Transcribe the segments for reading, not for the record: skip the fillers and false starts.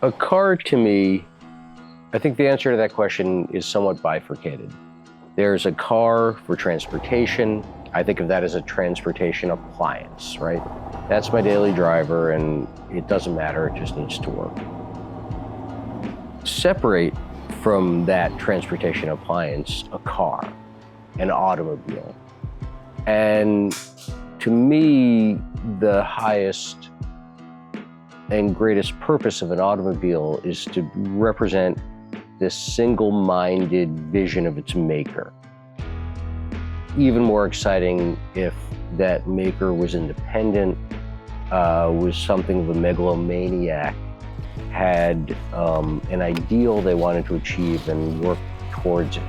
A car, to me, I think the answer to that question is somewhat bifurcated. There's a car for transportation. I think of that as a transportation appliance, right? That's my daily driver, and it doesn't matter, it just needs to work. Separate from that transportation appliance a car, an automobile. And to me, the highest and greatest purpose of an automobile is to represent this single-minded vision of its maker. Even more exciting if that maker was independent, was something of a megalomaniac, had an ideal they wanted to achieve and work towards it.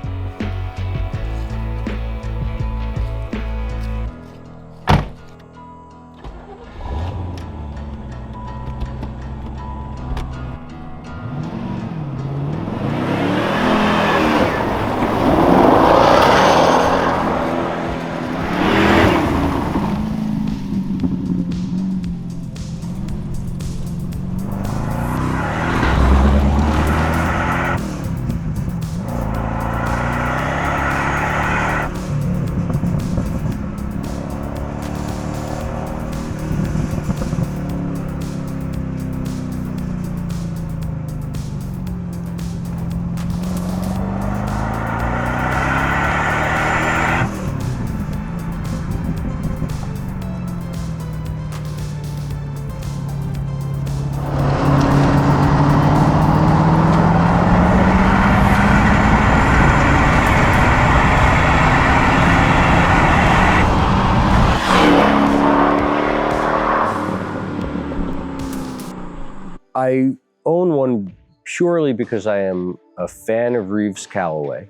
I own one purely because I am a fan of Reeves Callaway.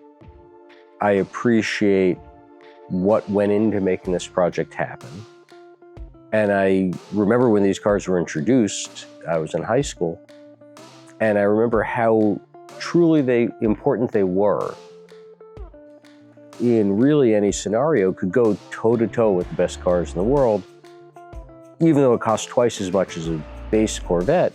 I appreciate what went into making this project happen. And I remember when these cars were introduced, I was in high school, and I remember how truly important they were. In really any scenario, could go toe-to-toe with the best cars in the world. Even though it cost twice as much as a base Corvette,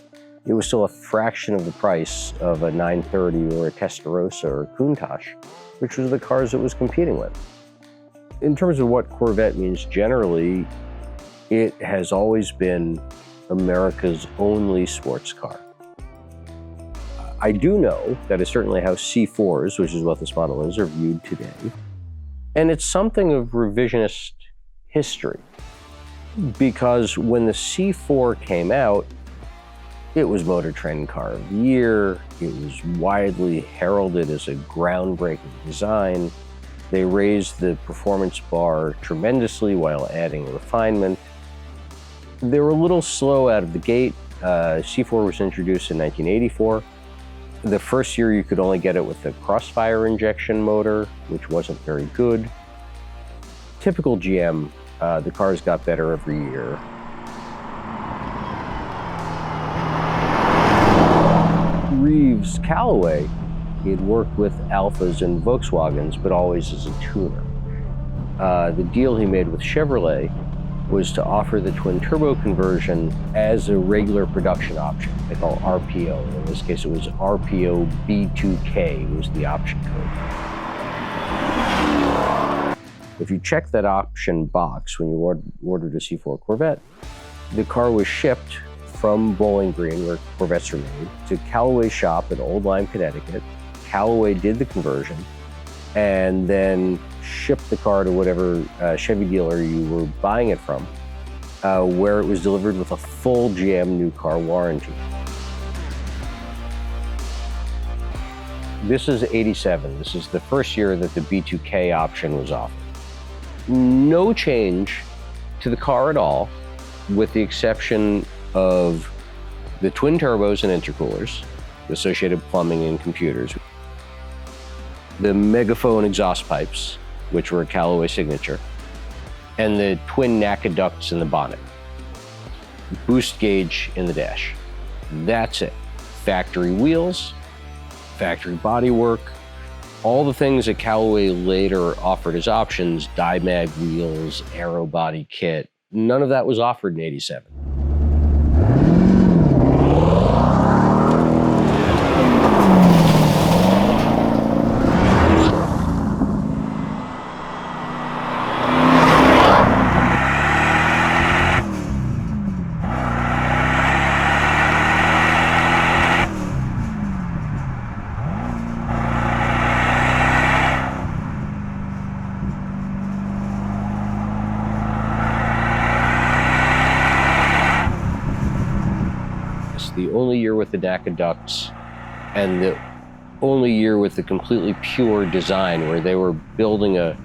it was still a fraction of the price of a 930 or a Testarossa or a Countach, which was the cars it was competing with. In terms of what Corvette means generally, it has always been America's only sports car. I do know that is certainly how C4s, which is what this model is, are viewed today. And it's something of revisionist history, because when the C4 came out, it was Motor Trend Car of the Year. It was widely heralded as a groundbreaking design. They raised the performance bar tremendously while adding refinement. They were a little slow out of the gate. C4 was introduced in 1984. The first year you could only get it with the Crossfire injection motor, which wasn't very good. Typical GM, the cars got better every year. Reeves Callaway, he had worked with Alphas and Volkswagens, but always as a tuner. The deal he made with Chevrolet was to offer the twin-turbo conversion as a regular production option. They call RPO. In this case, it was RPO B2K was the option code. If you check that option box when you ordered a C4 Corvette, the car was shipped from Bowling Green, where Corvettes are made, to Callaway's shop in Old Lyme, Connecticut. Callaway did the conversion and then shipped the car to whatever Chevy dealer you were buying it from, where it was delivered with a full GM new car warranty. This is '87. This is the first year that the B2K option was offered. No change to the car at all, with the exception of the twin turbos and intercoolers, the associated plumbing and computers, the megaphone exhaust pipes, which were a Callaway signature, and the twin NACA ducts in the bonnet, boost gauge in the dash. That's it. Factory wheels, factory bodywork, all the things that Callaway later offered as options, die mag wheels, aero body kit, none of that was offered in '87. the only year with the NACA ducts and the only year with the completely pure design where they were building a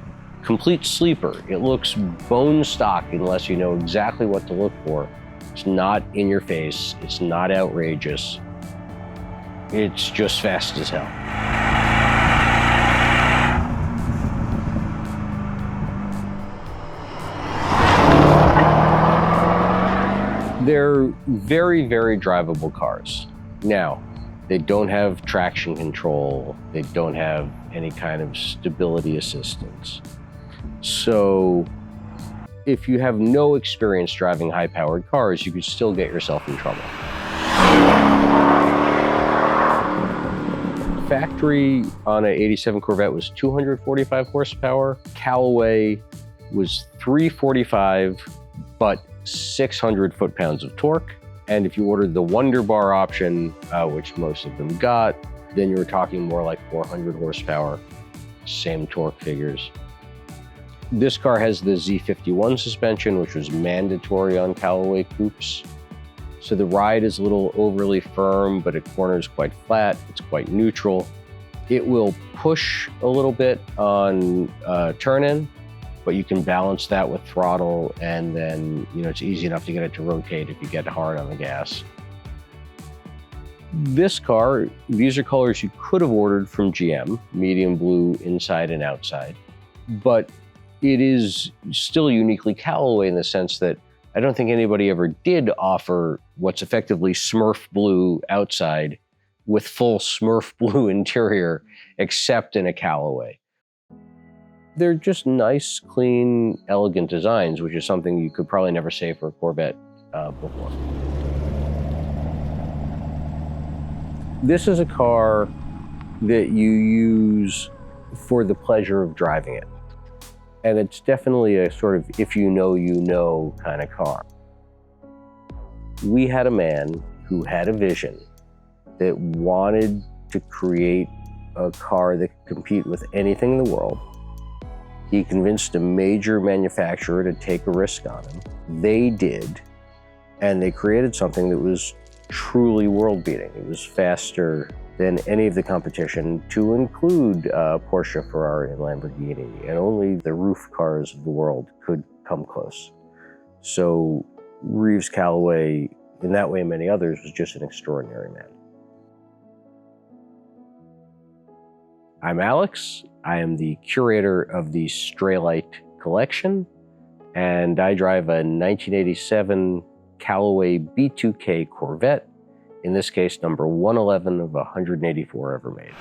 complete sleeper. It looks bone stock unless you know exactly what to look for. It's not in your face. It's not outrageous. It's just fast as hell. They're very, very drivable cars. Now, they don't have traction control. They don't have any kind of stability assistance. So if you have no experience driving high-powered cars, you could still get yourself in trouble. Factory on an 87 Corvette was 245 horsepower. Callaway was 345, but 600 foot-pounds of torque. And if you ordered the Wonder Bar option, which most of them got, then you were talking more like 400 horsepower, same torque figures. This car has the Z51 suspension, which was mandatory on Callaway coupes. So the ride is a little overly firm, but it corners quite flat. It's quite neutral. It will push a little bit on turn-in, but you can balance that with throttle, and then it's easy enough to get it to rotate if you get hard on the gas. This car, these are colors you could have ordered from GM, medium blue inside and outside, but it is still uniquely Callaway in the sense that I don't think anybody ever did offer what's effectively Smurf blue outside with full Smurf blue interior, except in a Callaway. They're just nice, clean, elegant designs, which is something you could probably never say for a Corvette before. This is a car that you use for the pleasure of driving it. And it's definitely a sort of if you know kind of car. We had a man who had a vision that wanted to create a car that could compete with anything in the world. He convinced a major manufacturer to take a risk on him. They did, and they created something that was truly world-beating. It was faster than any of the competition, to include Porsche, Ferrari, and Lamborghini, and only the roof cars of the world could come close. So Reeves Callaway, in that way and many others, was just an extraordinary man. I'm Alex. I am the curator of the Straylight collection, and I drive a 1987 Callaway B2K Corvette, in this case, number 111 of 184 ever made.